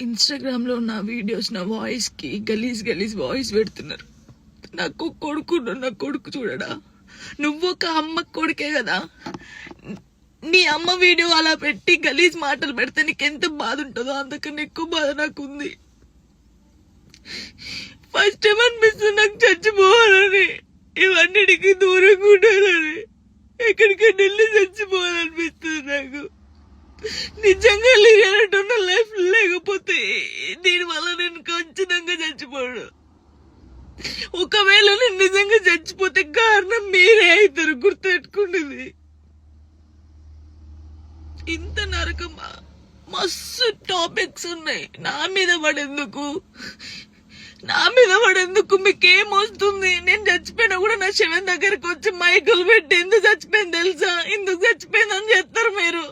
Instagram లో నా videos, నా వాయిస్ కి గలీజ్ వాయిస్ పెడుతున్నారు. నాకు నా కొడుకు చూడడా? నువ్వు ఒక అమ్మ కొడుకే కదా. నీ అమ్మ వీడియో అలా పెట్టి గలీజ్ మాటలు పెడితే నీకెంత బాధ ఉంటుందో అంతకన్నా ఎక్కువ బాధ నాకు ఉంది. ఫస్ట్ టైం అనిపిస్తుంది నాకు చచ్చిపోవాలని, ఇవన్నిటికి దూరంగా ఉండాలని, ఎక్కడికైనా వెళ్ళి చచ్చిపోవాలనిపిస్తుంది నాకు. నిజంగా లేనట్టున్న లైఫ్ లేకపోతే దీనివల్ల నేను ఖచ్చితంగా చచ్చిపోను. ఒకవేళ నేను నిజంగా చచ్చిపోతే కారణం మీరే అవుతారు, గుర్తుపెట్టుకున్నది. ఇంత నరకమా? మస్తు టాపిక్స్ ఉన్నాయి. నా మీద పడేందుకు మీకేం వస్తుంది? నేను చచ్చిపోయినా కూడా నా శవం దగ్గరకు వచ్చి మైకులు పెట్టి ఎందుకు చచ్చిపోయింది తెలుసా, ఎందుకు చచ్చిపోయిందని చెప్తారు మీరు.